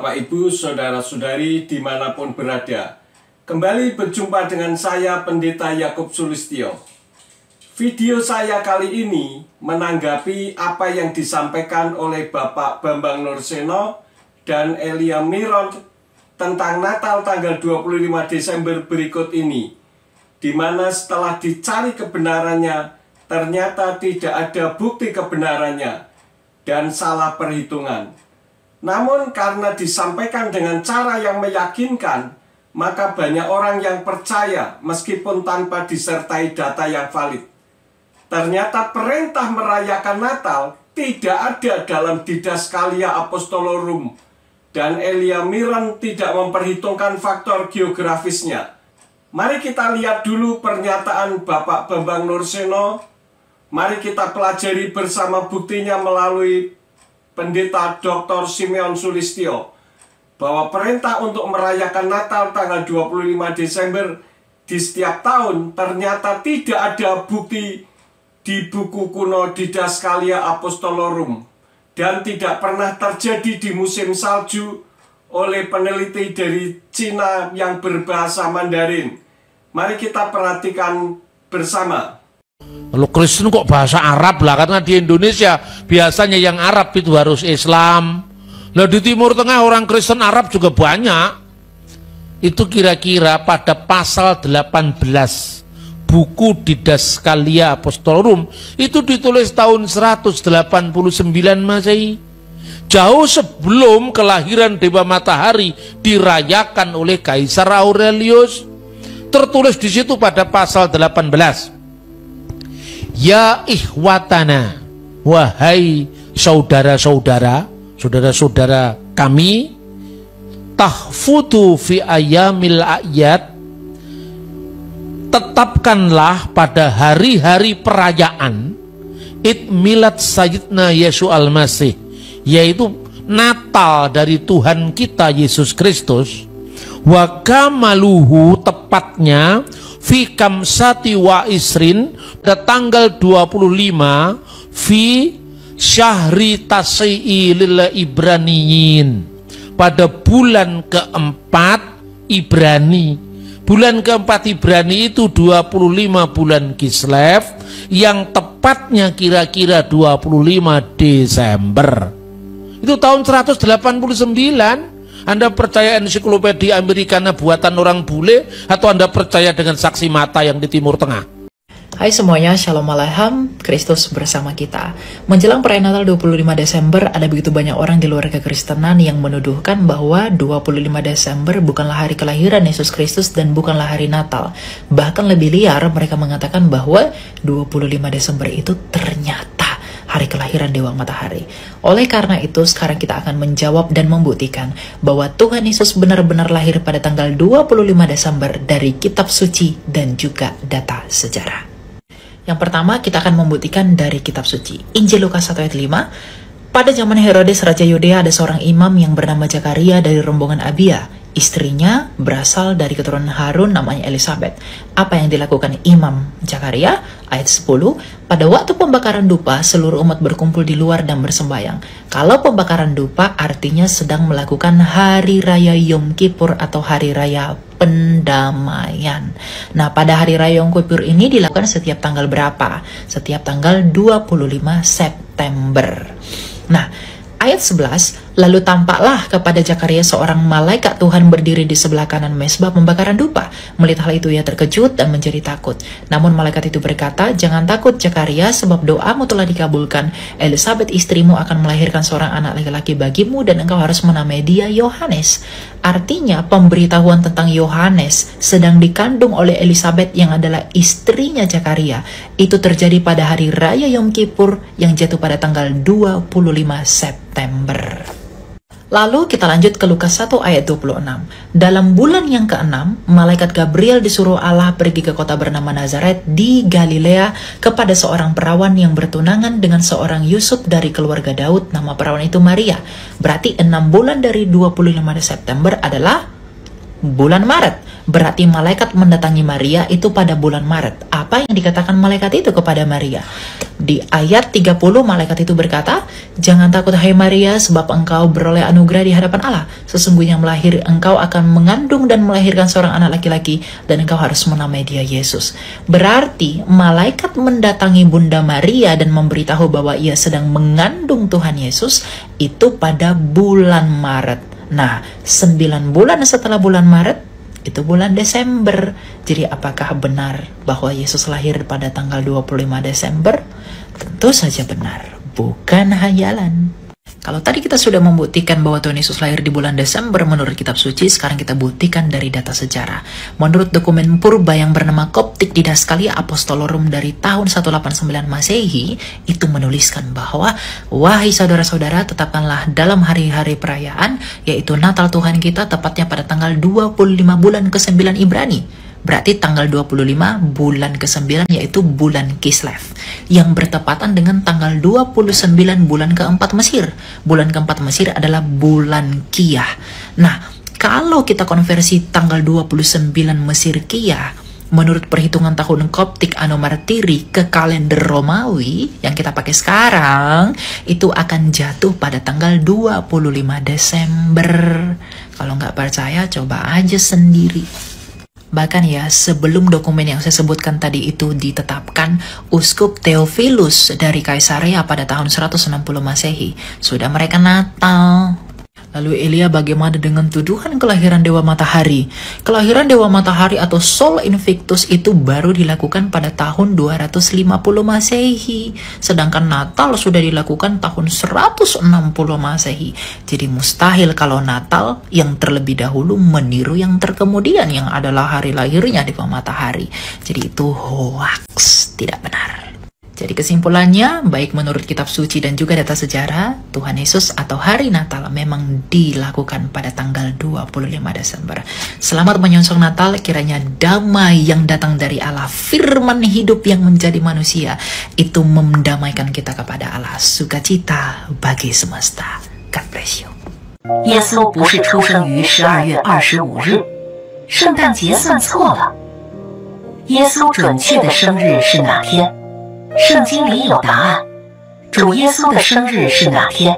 Bapak Ibu, Saudara-saudari dimanapun berada. Kembali berjumpa dengan saya Pendeta Yakub Sulistyo. Video saya kali ini menanggapi apa yang disampaikan oleh Bapak Bambang Nurseno dan Elia Miron tentang Natal tanggal 25 Desember berikut ini, di mana setelah dicari kebenarannya, ternyata tidak ada bukti kebenarannya dan salah perhitungan. Namun karena disampaikan dengan cara yang meyakinkan, maka banyak orang yang percaya meskipun tanpa disertai data yang valid. Ternyata perintah merayakan Natal tidak ada dalam Didaskalia Apostolorum, dan Elia Miron tidak memperhitungkan faktor geografisnya. Mari kita lihat dulu pernyataan Bapak Bambang Nurseno. Mari kita pelajari bersama buktinya melalui Pendeta Dr. Simeon Sulistyo, bahwa perintah untuk merayakan Natal tanggal 25 Desember di setiap tahun ternyata tidak ada bukti di buku kuno Didaskalia Apostolorum, dan tidak pernah terjadi di musim salju oleh peneliti dari Cina yang berbahasa Mandarin. Mari kita perhatikan bersama. Kalau Kristen kok bahasa Arab lah, karena di Indonesia biasanya yang Arab itu harus Islam. Nah di Timur Tengah orang Kristen Arab juga banyak. Itu kira-kira pada pasal 18 buku Didaskalia Apostolorum itu ditulis tahun 189 Masehi. Jauh sebelum kelahiran Dewa Matahari dirayakan oleh Kaisar Aurelius. Tertulis di situ pada pasal 18. Ya ikhwatana, wahai saudara-saudara, saudara-saudara kami, tahfutu fi ayamil a'yad, tetapkanlah pada hari-hari perayaan id milad Sayyidina Yesus Al-Masih, yaitu Natal dari Tuhan kita Yesus Kristus, wa kamaluhu, tepatnya fi kamsati wa isrin, pada tanggal 25 fi syahri tasai'i lil Ibraniyin, pada bulan keempat Ibrani. Bulan keempat Ibrani itu 25 bulan Kislev, yang tepatnya kira-kira 25 Desember. Itu tahun 189. Anda percaya ensiklopedia Americana buatan orang bule, atau Anda percaya dengan saksi mata yang di Timur Tengah? Hai semuanya, Shalom Alaikum, Kristus bersama kita. Menjelang perayaan Natal 25 Desember, ada begitu banyak orang di luar kekristenan yang menuduhkan bahwa 25 Desember bukanlah hari kelahiran Yesus Kristus dan bukanlah hari Natal. Bahkan lebih liar, mereka mengatakan bahwa 25 Desember itu ternyata hari kelahiran Dewa Matahari. Oleh karena itu, sekarang kita akan menjawab dan membuktikan bahwa Tuhan Yesus benar-benar lahir pada tanggal 25 Desember dari kitab suci dan juga data sejarah. Yang pertama, kita akan membuktikan dari kitab suci. Injil Lukas 1 ayat 5. Pada zaman Herodes Raja Yudea ada seorang imam yang bernama Zakaria dari rombongan Abia. Istrinya berasal dari keturunan Harun, namanya Elisabeth. Apa yang dilakukan Imam Zakaria? Ayat 10. Pada waktu pembakaran dupa, seluruh umat berkumpul di luar dan bersembayang. Kalau pembakaran dupa artinya sedang melakukan hari raya Yom Kippur atau hari raya pendamaian. Nah, pada hari raya Yom Kippur ini dilakukan setiap tanggal berapa? Setiap tanggal 25 September. Nah, ayat 11, lalu tampaklah kepada Zakaria seorang malaikat Tuhan berdiri di sebelah kanan mezbah pembakaran dupa. Melihat hal itu ia terkejut dan menjadi takut. Namun malaikat itu berkata, jangan takut Zakaria, sebab doamu telah dikabulkan. Elisabeth istrimu akan melahirkan seorang anak laki-laki bagimu dan engkau harus menamai dia Yohanes. Artinya pemberitahuan tentang Yohanes sedang dikandung oleh Elisabeth yang adalah istrinya Zakaria. Itu terjadi pada hari raya Yom Kippur yang jatuh pada tanggal 25 September. Lalu kita lanjut ke Lukas 1 ayat 26. Dalam bulan yang ke-6, malaikat Gabriel disuruh Allah pergi ke kota bernama Nazaret di Galilea kepada seorang perawan yang bertunangan dengan seorang Yusuf dari keluarga Daud. Nama perawan itu Maria. Berarti 6 bulan dari 25 September adalah bulan Maret. Berarti malaikat mendatangi Maria itu pada bulan Maret. Apa yang dikatakan malaikat itu kepada Maria? Di ayat 30 malaikat itu berkata, "Jangan takut hai Maria, sebab engkau beroleh anugerah di hadapan Allah. Sesungguhnya engkau akan mengandung dan melahirkan seorang anak laki-laki, dan engkau harus menamai dia Yesus." Berarti malaikat mendatangi Bunda Maria dan memberitahu bahwa ia sedang mengandung Tuhan Yesus itu pada bulan Maret. Nah, 9 bulan setelah bulan Maret itu bulan Desember. Jadi apakah benar bahwa Yesus lahir pada tanggal 25 Desember? Tentu saja benar, bukan hayalan. Kalau tadi kita sudah membuktikan bahwa Tuhan Yesus lahir di bulan Desember menurut kitab suci, sekarang kita buktikan dari data sejarah. Menurut dokumen purba yang bernama Coptic Didaskalia Apostolorum dari tahun 189 Masehi, itu menuliskan bahwa, "Wahai saudara-saudara, tetapkanlah dalam hari-hari perayaan, yaitu Natal Tuhan kita, tepatnya pada tanggal 25 bulan ke-9 Ibrani." Berarti tanggal 25 bulan ke-9 yaitu bulan Kislev, yang bertepatan dengan tanggal 29 bulan keempat Mesir. Bulan keempat Mesir adalah bulan Kiyah. Nah, kalau kita konversi tanggal 29 Mesir Kiyah menurut perhitungan tahun Koptik Anno Martiri ke kalender Romawi yang kita pakai sekarang, itu akan jatuh pada tanggal 25 Desember. Kalau nggak percaya, coba aja sendiri. Bahkan ya, sebelum dokumen yang saya sebutkan tadi itu ditetapkan, Uskup Theophilus dari Kaisarea pada tahun 160 Masehi sudah merayakan Natal. Lalu Elia, bagaimana dengan tuduhan kelahiran Dewa Matahari? Kelahiran Dewa Matahari atau Sol Invictus itu baru dilakukan pada tahun 250 Masehi. Sedangkan Natal sudah dilakukan tahun 160 Masehi. Jadi mustahil kalau Natal yang terlebih dahulu meniru yang terkemudian yang adalah hari lahirnya Dewa Matahari. Jadi itu hoax, tidak benar. Jadi kesimpulannya, baik menurut kitab suci dan juga data sejarah, Tuhan Yesus atau hari Natal memang dilakukan pada tanggal 25 Desember. Selamat menyongsong Natal, kiranya damai yang datang dari Allah, firman hidup yang menjadi manusia, itu mendamaikan kita kepada Allah, sukacita bagi semesta. God bless you. 耶稣不是出生于12月25日，圣诞节算错了。耶稣准确的生日是哪天？圣经里有答案，主耶稣的生日是哪天？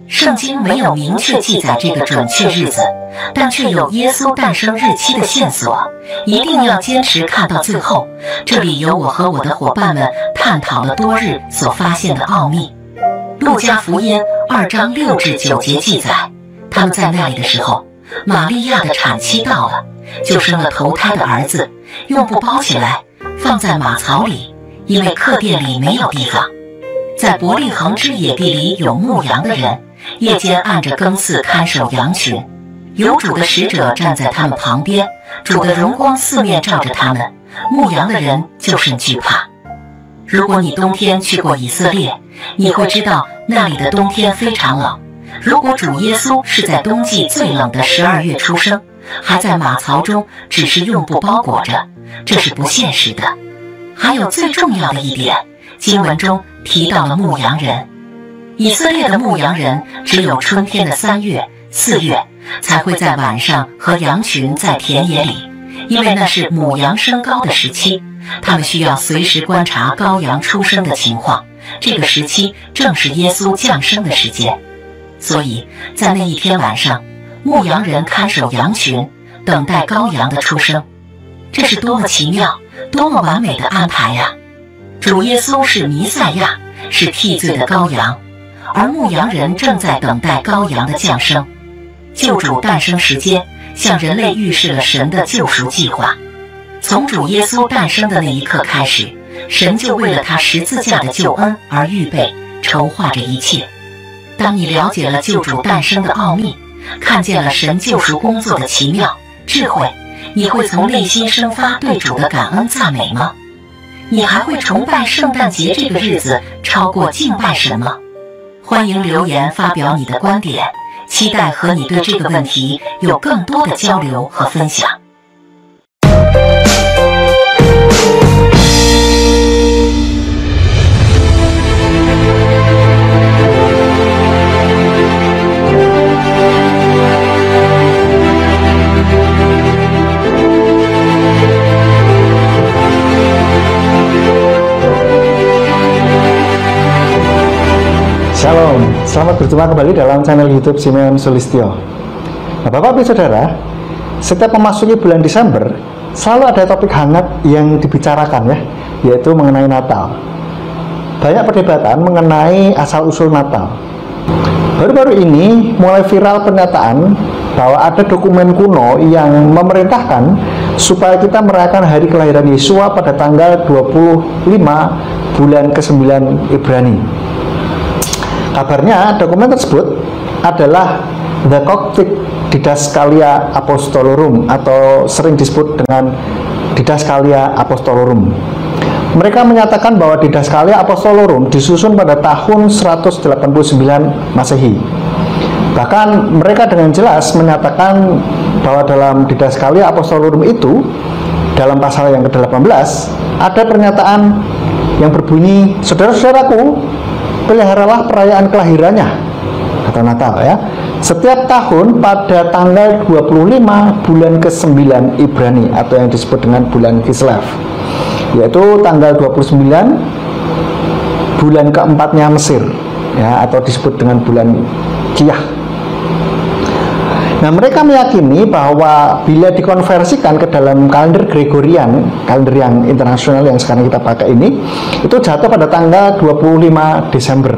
圣经没有明确记载这个准确日子，但却有耶稣诞生日期的线索，一定要坚持看到最后。这里有我和我的伙伴们探讨了多日所发现的奥秘。路加福音2章6至9节记载，他们在那里的时候，玛利亚的产期到了，就生了头胎的儿子，用布包起来，放在马槽里。因为客店里没有地方，在伯利恒之野地里有牧羊的人，夜间按着更次看守羊群，有主的使者站在他们旁边，主的荣光四面照着他们，牧羊的人就甚惧怕。如果你冬天去过以色列，你会知道那里的冬天非常冷。如果主耶稣是在冬季最冷的12月出生，还在马槽中，只是用布包裹着，这是不现实的。还有最重要的一点，经文中提到了牧羊人。以色列的牧羊人只有春天的3月、4月才会在晚上和羊群在田野里，因为那是母羊升高的时期，他们需要随时观察羔羊出生的情况。这个时期正是耶稣降生的时间，所以在那一天晚上，牧羊人看守羊群，等待羔羊的出生。这是多么奇妙！多么完美的安排呀！主耶稣是弥赛亚，是替罪的羔羊，而牧羊人正在等待羔羊的降生。救主诞生时间向人类预示了神的救赎计划。从主耶稣诞生的那一刻开始，神就为了他十字架的救恩而预备筹划着一切。当你了解了救主诞生的奥秘，看见了神救赎工作的奇妙智慧，你会从内心生发对主的感恩赞美吗？你还会崇拜圣诞节这个日子超过敬拜神吗？欢迎留言发表你的观点，期待和你对这个问题有更多的交流和分享。Berjumpa kembali dalam channel YouTube Simeon Sulistyo. Nah, Bapak Ibu Saudara, setiap memasuki bulan Desember selalu ada topik hangat yang dibicarakan ya, yaitu mengenai Natal. Banyak perdebatan mengenai asal-usul Natal. Baru-baru ini mulai viral pernyataan bahwa ada dokumen kuno yang memerintahkan supaya kita merayakan hari kelahiran Yesua pada tanggal 25 bulan ke-9 Ibrani. Kabarnya dokumen tersebut adalah The Coptic Didaskalia Apostolorum atau sering disebut dengan Didaskalia Apostolorum. Mereka menyatakan bahwa Didaskalia Apostolorum disusun pada tahun 189 Masehi. Bahkan mereka dengan jelas menyatakan bahwa dalam Didaskalia Apostolorum itu, dalam pasal yang ke-18, ada pernyataan yang berbunyi, saudara-saudaraku, peliharalah perayaan kelahirannya atau Natal ya, setiap tahun pada tanggal 25 bulan ke-9 Ibrani atau yang disebut dengan bulan Kislev, yaitu tanggal 29 bulan keempatnya Mesir ya, atau disebut dengan bulan Kiyah. Nah, mereka meyakini bahwa bila dikonversikan ke dalam kalender Gregorian, kalender yang internasional yang sekarang kita pakai ini, itu jatuh pada tanggal 25 Desember.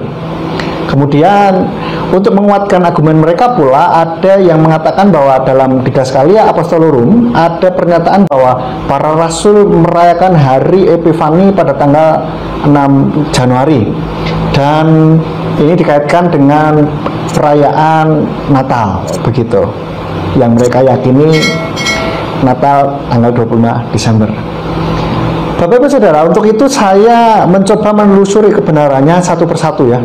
Kemudian untuk menguatkan argumen mereka pula ada yang mengatakan bahwa dalam Didaskalia Apostolorum ada pernyataan bahwa para rasul merayakan hari Epifani pada tanggal 6 Januari. Dan ini dikaitkan dengan perayaan Natal begitu, yang mereka yakini Natal tanggal 25 Desember. Bapak Ibu Saudara, untuk itu saya mencoba menelusuri kebenarannya satu persatu ya.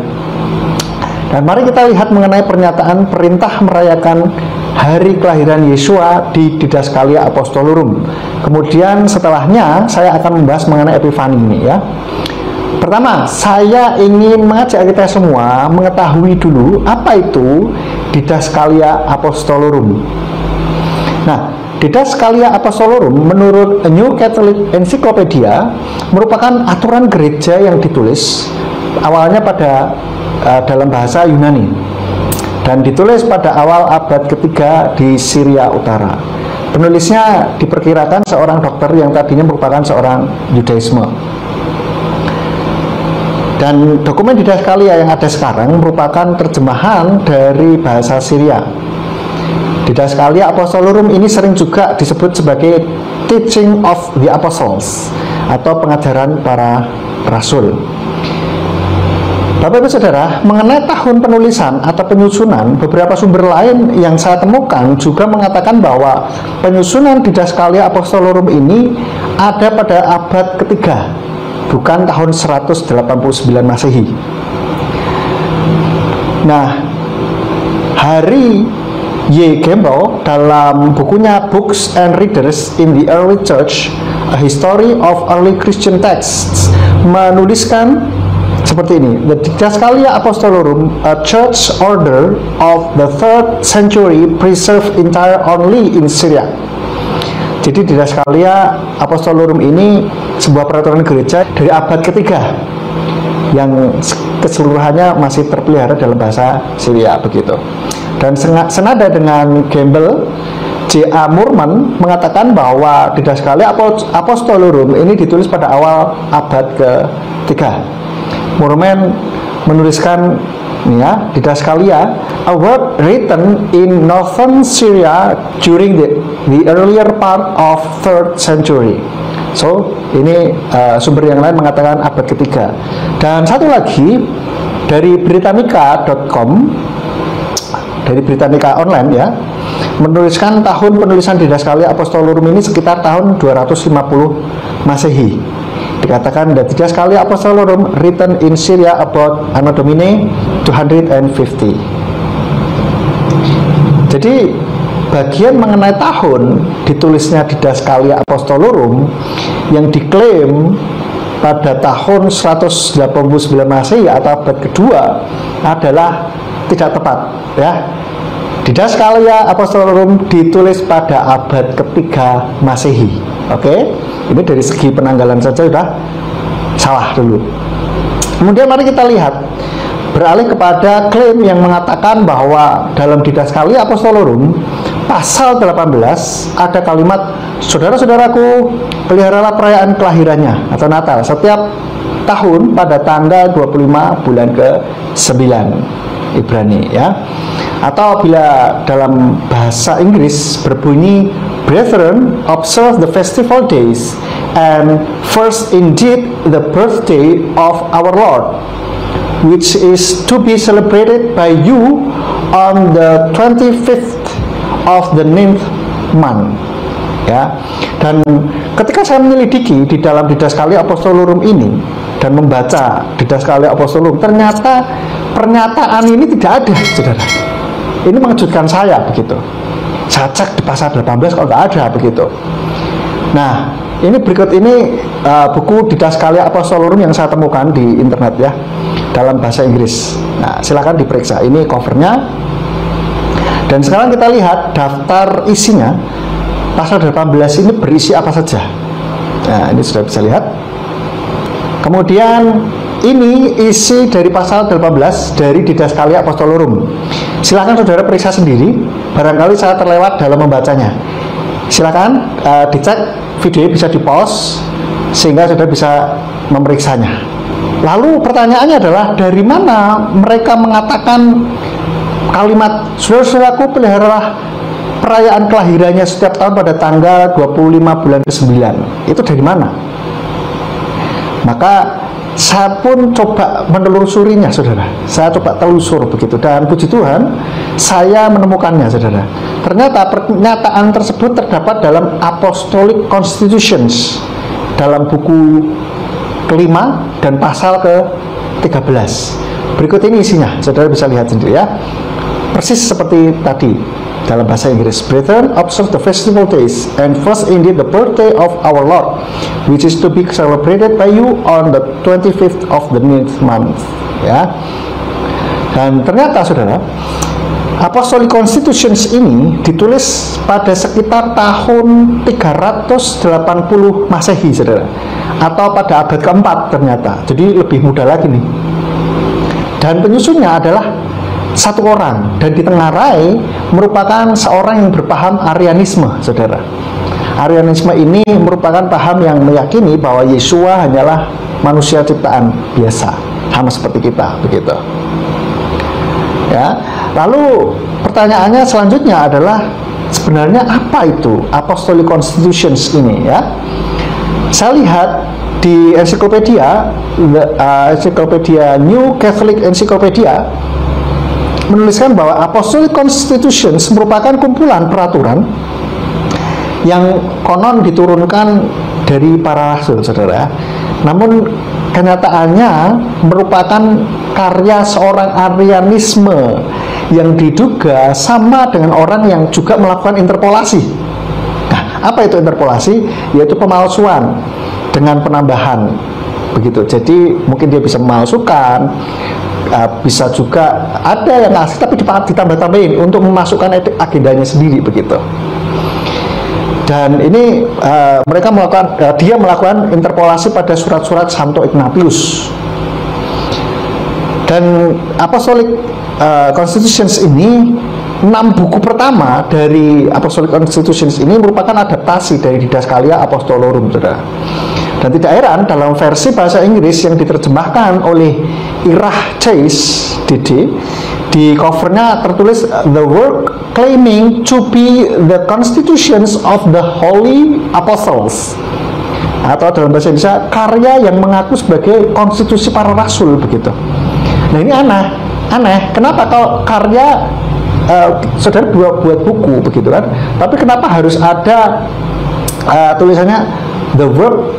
Dan mari kita lihat mengenai pernyataan perintah merayakan hari kelahiran Yesua di Didaskalia Apostolorum. Kemudian setelahnya saya akan membahas mengenai Epifani ini ya. Pertama, saya ingin mengajak kita semua mengetahui dulu apa itu Didaskalia Apostolorum. Nah, Didaskalia Apostolorum menurut A New Catholic Encyclopedia merupakan aturan gereja yang ditulis awalnya pada dalam bahasa Yunani dan ditulis pada awal abad ketiga di Syria Utara. Penulisnya diperkirakan seorang dokter yang tadinya merupakan seorang Yudaisme. Dan dokumen Didaskalia yang ada sekarang merupakan terjemahan dari bahasa Syria. Didaskalia Apostolorum ini sering juga disebut sebagai Teaching of the Apostles atau pengajaran para rasul. Bapak Ibu Saudara, mengenai tahun penulisan atau penyusunan, beberapa sumber lain yang saya temukan juga mengatakan bahwa penyusunan Didaskalia Apostolorum ini ada pada abad ketiga, bukan tahun 189 Masehi. Nah, Harry Y. Gamble dalam bukunya Books and Readers in the Early Church, A History of Early Christian Texts, menuliskan seperti ini: The Didaskalia Apostolorum, a church order of the 3rd century, preserved entire only in Syria. Jadi Didaskalia Apostolorum ini sebuah peraturan gereja dari abad ketiga yang keseluruhannya masih terpelihara dalam bahasa Syria begitu. Dan senada dengan Gamble, J.A. Moorman mengatakan bahwa Didaskalia Apostolorum ini ditulis pada awal abad ke-3. Moorman menuliskan ini ya, Didaskalia, a work written in northern Syria during the earlier part of 3rd century. So, ini sumber yang lain mengatakan abad ketiga. Dan satu lagi dari Britannica.com, dari Britannica Online ya, menuliskan tahun penulisan Didaskalia Apostolorum ini sekitar tahun 250 Masehi. Dikatakan the Didaskalia Apostolorum written in Syria about Anno Domini 250. Jadi bagian mengenai tahun ditulisnya Didaskalia Apostolorum yang diklaim pada tahun 189 Masehi atau abad kedua adalah tidak tepat ya. Didaskalia Apostolorum ditulis pada abad ketiga Masehi. Oke, ini dari segi penanggalan saja sudah salah dulu. Kemudian mari kita lihat beralih kepada klaim yang mengatakan bahwa dalam Didaskalia Apostolorum pasal 18 ada kalimat, saudara-saudaraku, peliharalah perayaan kelahirannya atau Natal setiap tahun pada tanggal 25 bulan ke-9 Ibrani, ya. Atau bila dalam bahasa Inggris berbunyi, brethren, observe the festival days and first indeed the birthday of our Lord, which is to be celebrated by you on the 25th of the 9th month, ya. Dan ketika saya menyelidiki di dalam Didaskalia Apostolorum ini dan membaca Didaskalia Apostolorum, ternyata pernyataan ini tidak ada, saudara. Ini mengejutkan saya begitu. Saya cek di pasal 18 kok nggak ada begitu. Nah, ini berikut ini buku Didaskalia Apostolorum yang saya temukan di internet, ya, dalam bahasa Inggris. Nah, silakan diperiksa. Ini covernya. Dan sekarang kita lihat daftar isinya. Pasal 18 ini berisi apa saja. Nah, ini sudah bisa lihat. Kemudian ini isi dari pasal 18 dari Didaskalia Apostolorum. Silakan saudara periksa sendiri. Barangkali saya terlewat dalam membacanya. Silakan dicek, videonya bisa di-pause sehingga saudara bisa memeriksanya. Lalu pertanyaannya adalah, dari mana mereka mengatakan kalimat saudara-saudaraku peliharalah perayaan kelahirannya setiap tahun pada tanggal 25 bulan ke-9? Itu dari mana? Maka saya pun coba menelusurinya, saudara. Saya coba telusur begitu, dan puji Tuhan saya menemukannya, saudara. Ternyata pernyataan tersebut terdapat dalam Apostolic Constitutions, dalam buku kelima dan pasal ke-13. Berikut ini isinya, saudara bisa lihat sendiri, ya. Persis seperti tadi dalam bahasa Inggris. Brethren, observe the festival days and first indeed the birthday of our Lord, which is to be celebrated by you on the 25th of the 9th month, ya. Dan ternyata, saudara, Apostolic Constitutions ini ditulis pada sekitar tahun 380 Masehi, saudara, atau pada abad keempat ternyata. Jadi lebih muda lagi nih. Dan penyusunnya adalah satu orang, dan ditengarai merupakan seorang yang berpaham Arianisme, saudara. Arianisme ini merupakan paham yang meyakini bahwa Yesua hanyalah manusia ciptaan biasa, sama seperti kita, begitu. Ya. Lalu pertanyaannya selanjutnya adalah, sebenarnya apa itu Apostolic Constitutions ini, ya? Saya lihat di ensiklopedia, ensiklopedia New Catholic Encyclopedia menuliskan bahwa Apostolic Constitutions merupakan kumpulan peraturan yang konon diturunkan dari para rasul, saudara. Namun kenyataannya merupakan karya seorang Arianisme yang diduga sama dengan orang yang juga melakukan interpolasi. Nah, apa itu interpolasi? Yaitu pemalsuan dengan penambahan, begitu. Jadi mungkin dia bisa memalsukan, bisa juga ada yang ngasih tapi ditambah-tambahin untuk memasukkan agendanya sendiri, begitu. Dan ini dia melakukan interpolasi pada surat-surat Santo Ignatius. Dan Apostolic Constitutions ini, 6 buku pertama dari Apostolic Constitutions ini merupakan adaptasi dari Didaskalia Apostolorum, saudara. Dan tidak heran dalam versi bahasa Inggris yang diterjemahkan oleh Irah Chase DD, di covernya tertulis the work claiming to be the constitutions of the Holy Apostles, atau dalam bahasa Indonesia karya yang mengaku sebagai konstitusi para rasul, begitu. Nah, ini aneh. Kenapa kalau karya saudara buat buku, begitu kan? Tapi kenapa harus ada tulisannya the work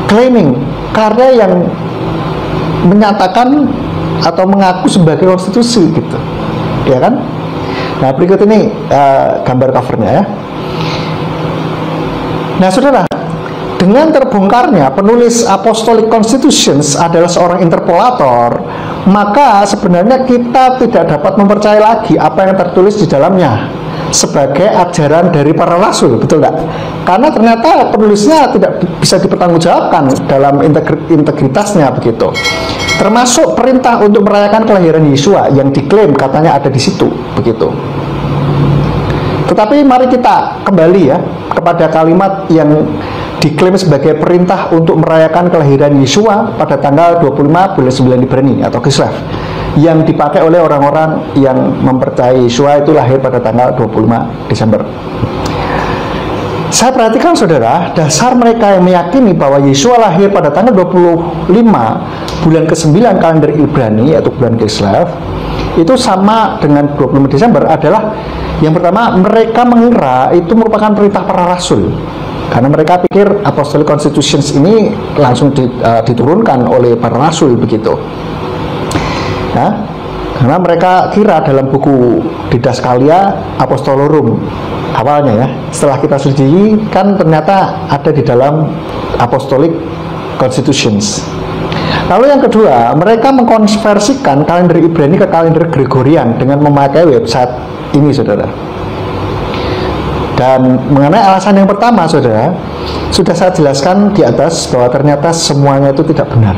claiming, karya yang menyatakan atau mengaku sebagai konstitusi, gitu, ya kan? Nah, berikut ini gambar covernya, ya. Nah, saudara, dengan terbongkarnya penulis Apostolic Constitutions adalah seorang interpolator, maka sebenarnya kita tidak dapat mempercayai lagi apa yang tertulis di dalamnya. sebagai ajaran dari para rasul, betul nggak? Karena ternyata penulisnya tidak bisa dipertanggungjawabkan dalam integritasnya begitu. Termasuk perintah untuk merayakan kelahiran Yesua yang diklaim katanya ada di situ, begitu. Tetapi mari kita kembali ya kepada kalimat yang diklaim sebagai perintah untuk merayakan kelahiran Yesua pada tanggal 25 bulan 9 Ibrani atau Kislev, yang dipakai oleh orang-orang yang mempercayai Yesua itu lahir pada tanggal 25 Desember. Saya perhatikan saudara, dasar mereka yang meyakini bahwa Yesua lahir pada tanggal 25 bulan ke-9 kalender Ibrani yaitu bulan Kislev itu sama dengan 25 Desember adalah yang pertama, mereka mengira itu merupakan perintah para rasul. Karena mereka pikir Apostolic Constitutions ini langsung diturunkan oleh para rasul begitu. Ya, karena mereka kira dalam buku Didaskalia Apostolorum awalnya ya, setelah kita selidiki kan ternyata ada di dalam Apostolic Constitutions. Lalu yang kedua, mereka mengkonversikan kalender Ibrani ke kalender Gregorian dengan memakai website ini saudara. Dan mengenai alasan yang pertama saudara, sudah saya jelaskan di atas bahwa ternyata semuanya itu tidak benar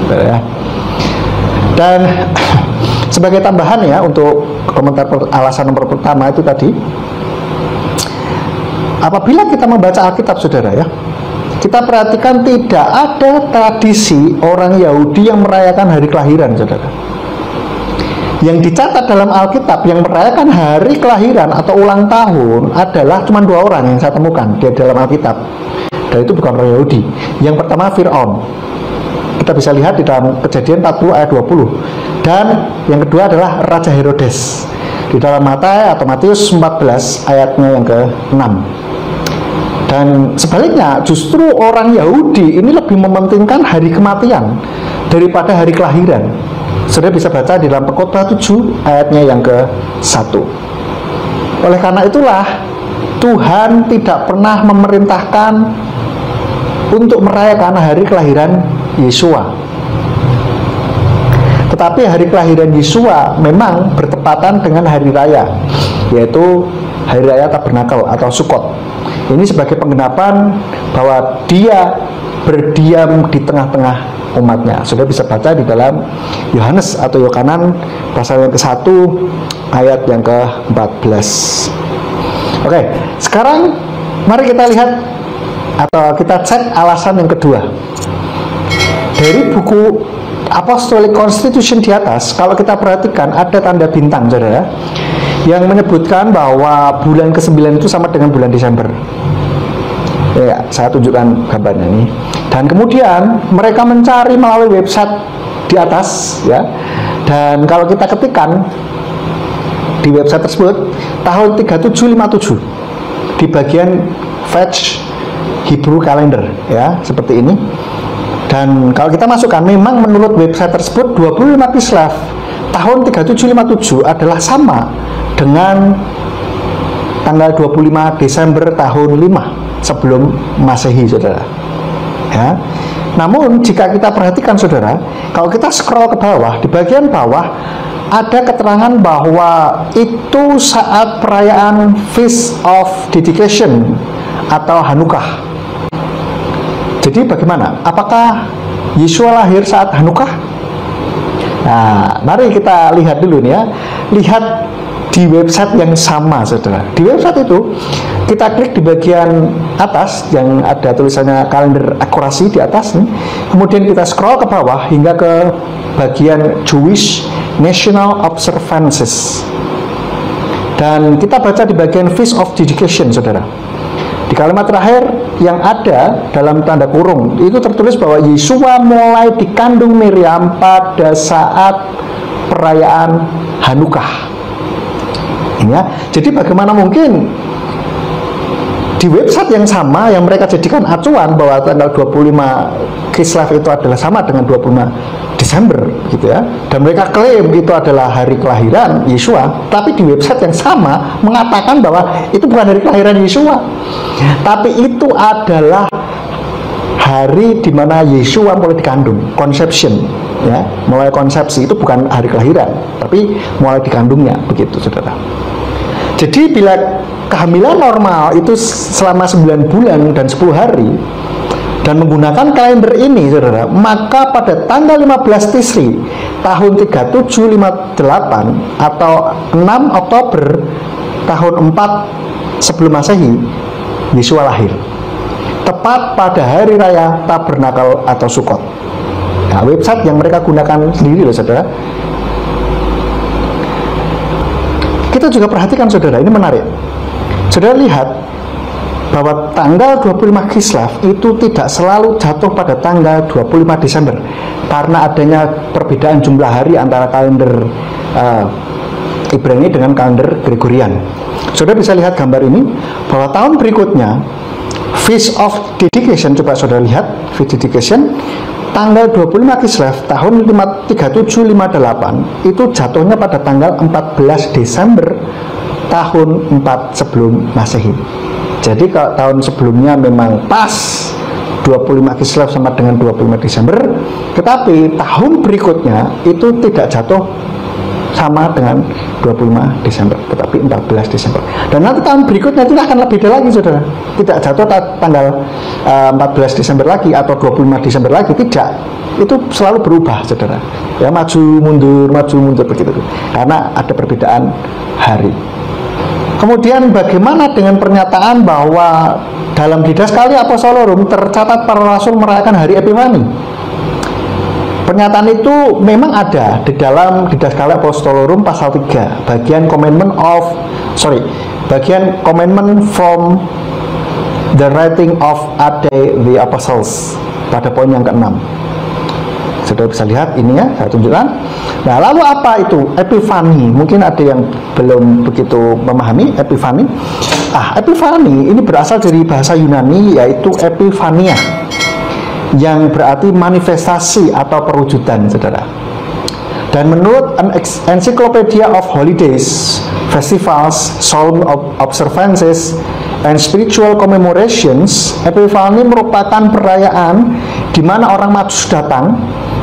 saudara. Dan sebagai tambahan ya untuk komentar alasan nomor pertama itu tadi, apabila kita membaca Alkitab saudara ya, kita perhatikan tidak ada tradisi orang Yahudi yang merayakan hari kelahiran saudara. Yang dicatat dalam Alkitab yang merayakan hari kelahiran atau ulang tahun adalah cuma 2 orang yang saya temukan di dalam Alkitab, dan itu bukan orang Yahudi. Yang pertama Fir'aun, kita bisa lihat di dalam Kejadian 40 ayat 20, dan yang kedua adalah Raja Herodes di dalam Matius 14 ayatnya yang ke-6. Dan sebaliknya justru orang Yahudi ini lebih mementingkan hari kematian daripada hari kelahiran. Saudara bisa baca di dalam Pengkhotbah 7 ayatnya yang ke-1. Oleh karena itulah Tuhan tidak pernah memerintahkan untuk merayakan hari kelahiran Yesua. Tetapi hari kelahiran Yesua memang bertepatan dengan hari raya, yaitu hari raya Tabernakel atau Sukot. Ini sebagai penggenapan bahwa dia berdiam di tengah-tengah umatnya. Sudah bisa baca di dalam Yohanes atau Yohanan pasal yang ke-1 ayat yang ke-14. Oke, sekarang mari kita lihat atau kita cek alasan yang kedua. Dari buku Apostolic Constitution di atas, kalau kita perhatikan ada tanda bintang saudara, yang menyebutkan bahwa bulan ke-9 itu sama dengan bulan Desember. Ya, saya tunjukkan gambarnya ini. Dan kemudian mereka mencari melalui website di atas ya. Dan kalau kita ketikkan di website tersebut tahun 3757 di bagian Fetch Hebrew Calendar ya, seperti ini. Dan kalau kita masukkan, memang menurut website tersebut 25 Kislev tahun 3757 adalah sama dengan tanggal 25 Desember tahun 5 sebelum Masehi saudara ya. Namun jika kita perhatikan saudara, kalau kita scroll ke bawah, di bagian bawah ada keterangan bahwa itu saat perayaan Feast of Dedication atau Hanukkah. Jadi bagaimana? Apakah Yesua lahir saat Hanukkah? Nah, mari kita lihat dulu nih ya. Lihat di website yang sama saudara. Di website itu kita klik di bagian atas yang ada tulisannya kalender akurasi di atas nih. Kemudian kita scroll ke bawah hingga ke bagian Jewish National Observances. Dan kita baca di bagian Feast of Dedication saudara. Di kalimat terakhir yang ada dalam tanda kurung itu tertulis bahwa Yesua mulai dikandung Miriam pada saat perayaan Hanukkah. Ya, jadi bagaimana mungkin di website yang sama yang mereka jadikan acuan bahwa tanggal 25 Kislev itu adalah sama dengan 25 Desember gitu ya, dan mereka klaim itu adalah hari kelahiran Yesua, tapi di website yang sama mengatakan bahwa itu bukan hari kelahiran Yesua, tapi itu adalah hari di mana Yesua mulai dikandung, conception ya, mulai konsepsi. Itu bukan hari kelahiran, tapi mulai dikandungnya begitu saudara. Jadi bila kehamilan normal itu selama 9 bulan dan 10 hari dan menggunakan kalender ini, saudara, maka pada tanggal 15 Tisri tahun 3758 atau 6 Oktober tahun 4 sebelum Masehi, Yesua lahir tepat pada hari raya Tabernakel atau Sukot. Nah, website yang mereka gunakan sendiri loh, saudara. Kita juga perhatikan, saudara, ini menarik. Saudara lihat bahwa tanggal 25 Kislev itu tidak selalu jatuh pada tanggal 25 Desember karena adanya perbedaan jumlah hari antara kalender Ibrani dengan kalender Gregorian. Saudara bisa lihat gambar ini bahwa tahun berikutnya Feast of Dedication, coba saudara lihat Feast Dedication tanggal 25 Kislev tahun 3758 itu jatuhnya pada tanggal 14 Desember tahun 4 sebelum Masehi. Jadi kalau tahun sebelumnya memang pas 25 Kislev sama dengan 25 Desember, tetapi tahun berikutnya itu tidak jatuh sama dengan 25 Desember, tetapi 14 Desember. Dan nanti tahun berikutnya itu akan lebih beda lagi, saudara. Tidak jatuh tanggal 14 Desember lagi atau 25 Desember lagi, tidak. Itu selalu berubah, saudara. Ya, maju mundur begitu. Karena ada perbedaan hari. Kemudian bagaimana dengan pernyataan bahwa dalam Didaskalia Apostolorum tercatat para rasul merayakan hari Epifani? Pernyataan itu memang ada di dalam Didaskalia Apostolorum pasal 3, bagian commandment from the writing of the Apostles pada poin yang ke-6. Saudara bisa lihat ini ya, saya tunjukkan. Nah, lalu apa itu Epifani? Mungkin ada yang belum begitu memahami Epifani. Epifani ini berasal dari bahasa Yunani yaitu Epifania, yang berarti manifestasi atau perwujudan, saudara. Dan menurut Encyclopedia of Holidays, Festivals, Solemn Observances, and Spiritual Commemorations, Epifani merupakan perayaan di mana orang Majus datang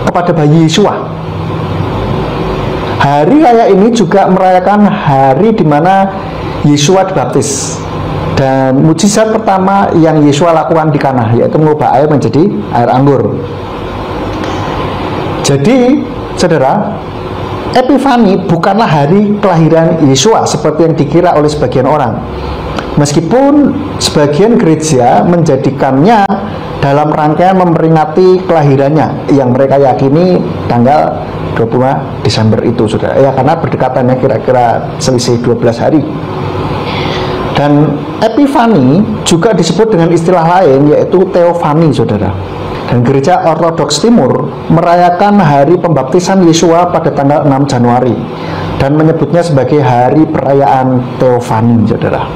kepada bayi Yesua. Hari raya ini juga merayakan hari di mana Yesua dibaptis. Dan mujizat pertama yang Yesua lakukan di Kana yaitu mengubah air menjadi air anggur. Jadi, saudara, Epifani bukanlah hari kelahiran Yesua seperti yang dikira oleh sebagian orang. Meskipun sebagian gereja menjadikannya dalam rangkaian memperingati kelahirannya yang mereka yakini tanggal 25 Desember itu, saudara. Ya, karena berdekatannya kira-kira selisih 12 hari. Dan Epifani juga disebut dengan istilah lain yaitu Teofani, saudara. Dan gereja Ortodoks Timur merayakan hari pembaptisan Yesua pada tanggal 6 Januari dan menyebutnya sebagai hari perayaan Teofani, saudara.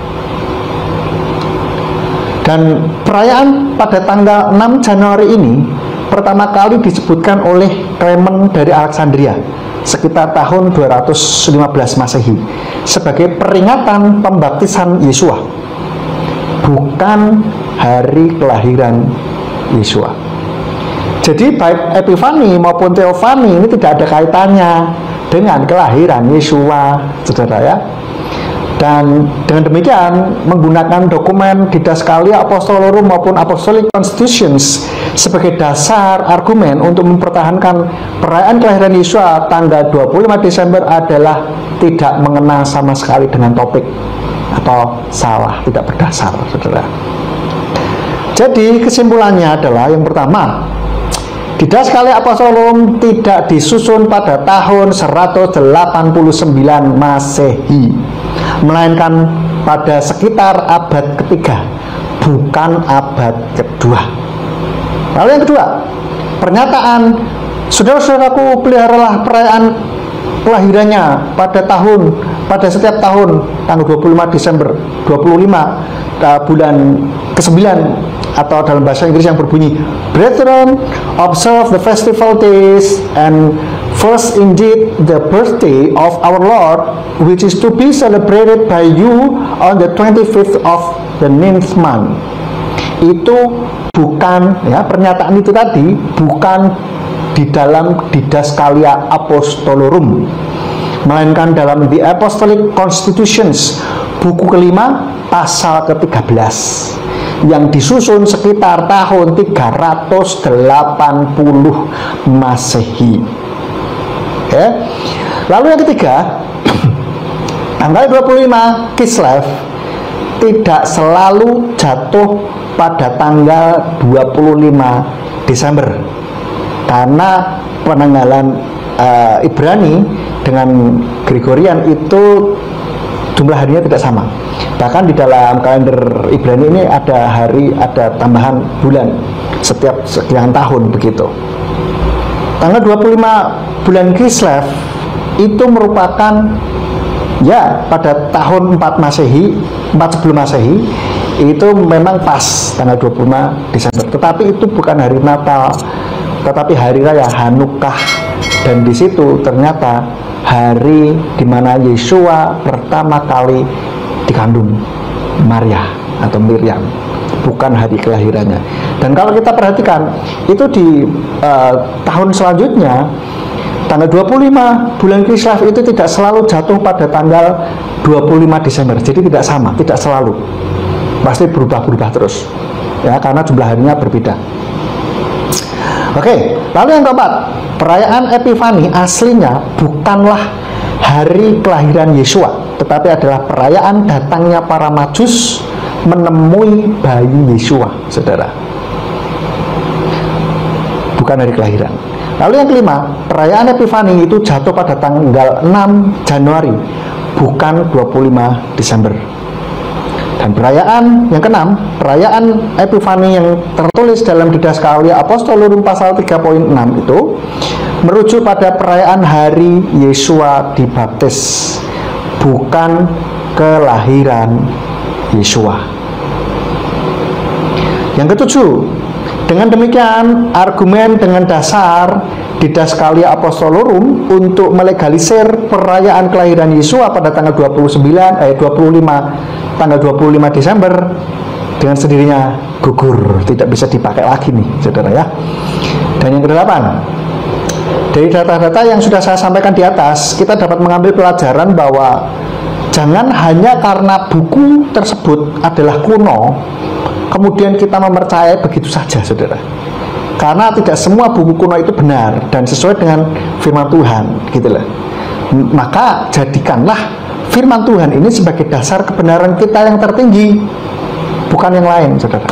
Dan perayaan pada tanggal 6 Januari ini pertama kali disebutkan oleh Clement dari Alexandria sekitar tahun 215 Masehi sebagai peringatan pembaptisan Yesua, bukan hari kelahiran Yesua. Jadi baik Epifani maupun Teofani ini tidak ada kaitannya dengan kelahiran Yesua, saudara ya. Dan dengan demikian menggunakan dokumen Didaskalia Apostolorum maupun Apostolic Constitutions sebagai dasar argumen untuk mempertahankan perayaan kelahiran Yesua tanggal 25 Desember adalah tidak mengena sama sekali dengan topik atau salah, tidak berdasar, saudara. Jadi kesimpulannya adalah yang pertama, Didaskalia Apostolorum tidak disusun pada tahun 189 Masehi, melainkan pada sekitar abad ketiga, bukan abad kedua. Lalu yang kedua, pernyataan saudara-saudaraku peliharalah perayaan kelahirannya pada setiap tahun tanggal 25 Desember 25 bulan ke-9, atau dalam bahasa Inggris yang berbunyi, Brethren, observe the festival days, and first indeed the birthday of our Lord, which is to be celebrated by you on the 25th of the 9th month. Itu bukan, ya, pernyataan itu tadi bukan di dalam Didaskalia Apostolorum, melainkan dalam The Apostolic Constitutions, buku kelima pasal ke-13 yang disusun sekitar tahun 380 Masehi. Oke. Lalu yang ketiga, tanggal 25 Kislev tidak selalu jatuh pada tanggal 25 Desember karena penanggalan Ibrani dengan Gregorian itu jumlah harinya tidak sama. Bahkan di dalam kalender Ibrani ini ada tambahan bulan setiap sekian tahun begitu. Tanggal 25 bulan Kislev itu merupakan ya pada tahun 4 sebelum Masehi, itu memang pas tanggal 25 Desember. Tetapi itu bukan hari Natal, tetapi hari raya Hanukkah. Dan di situ ternyata hari di mana Yesua pertama kali dikandung Maria atau Miriam, bukan hari kelahirannya. Dan kalau kita perhatikan itu di tahun selanjutnya, tanggal 25 bulan Kislev itu tidak selalu jatuh pada tanggal 25 Desember. Jadi tidak sama, tidak selalu. Pasti berubah-berubah terus. Ya, karena jumlah harinya berbeda. Oke, lalu yang keempat, perayaan Epifani aslinya bukanlah hari kelahiran Yesua, tetapi adalah perayaan datangnya para Majus menemui bayi Yesua, saudara. Bukan hari kelahiran. Lalu yang kelima, perayaan Epifani itu jatuh pada tanggal 6 Januari, bukan 25 Desember. Dan perayaan yang keenam, perayaan Epifani yang tertulis dalam Didaskalia Apostolorum pasal 3.6 itu merujuk pada perayaan hari Yesua dibaptis, bukan kelahiran Yesua. Yang ketujuh, dengan demikian argumen dengan dasar Didaskalia Apostolorum untuk melegalisir perayaan kelahiran Yesua pada tanggal 25 Desember dengan sendirinya gugur, tidak bisa dipakai lagi nih, saudara ya. Dan yang kedelapan, dari data-data yang sudah saya sampaikan di atas, kita dapat mengambil pelajaran bahwa jangan hanya karena buku tersebut adalah kuno, kemudian kita mempercayai begitu saja, saudara. Karena tidak semua buku kuno itu benar dan sesuai dengan firman Tuhan, gitu loh. Maka jadikanlah firman Tuhan ini sebagai dasar kebenaran kita yang tertinggi, bukan yang lain, saudara.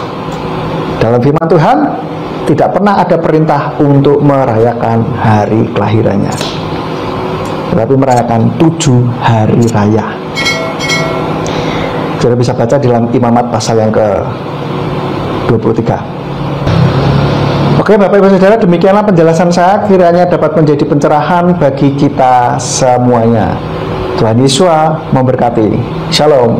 Dalam firman Tuhan tidak pernah ada perintah untuk merayakan hari kelahirannya, tetapi merayakan 7 hari raya. Saudara bisa baca di dalam Imamat pasal yang ke-23. Oke, Bapak Ibu Saudara, demikianlah penjelasan saya, kiranya dapat menjadi pencerahan bagi kita semuanya. Tuhan Yesus memberkati. Shalom.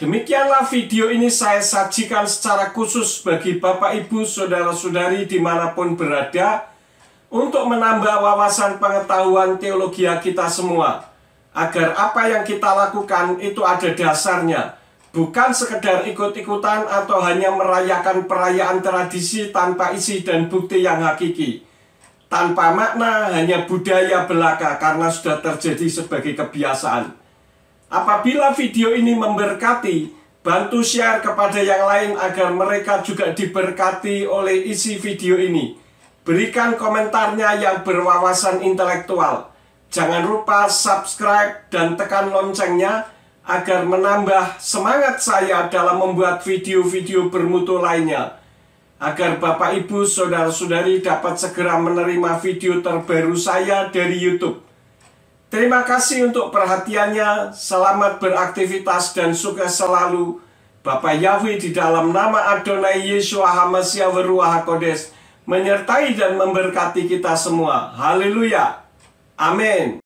Demikianlah video ini saya sajikan secara khusus bagi Bapak Ibu Saudara-saudari dimanapun berada, untuk menambah wawasan pengetahuan teologi kita semua, agar apa yang kita lakukan itu ada dasarnya, bukan sekedar ikut-ikutan atau hanya merayakan perayaan tradisi tanpa isi dan bukti yang hakiki, tanpa makna, hanya budaya belaka karena sudah terjadi sebagai kebiasaan. Apabila video ini memberkati, bantu share kepada yang lain agar mereka juga diberkati oleh isi video ini. Berikan komentarnya yang berwawasan intelektual. Jangan lupa subscribe dan tekan loncengnya agar menambah semangat saya dalam membuat video-video bermutu lainnya, agar Bapak Ibu Saudara-saudari dapat segera menerima video terbaru saya dari YouTube. Terima kasih untuk perhatiannya. Selamat beraktivitas dan sukses selalu. Bapak Yahweh di dalam nama Adonai Yeshua HaMashiach Ruach HaKodes menyertai dan memberkati kita semua. Haleluya. Amin.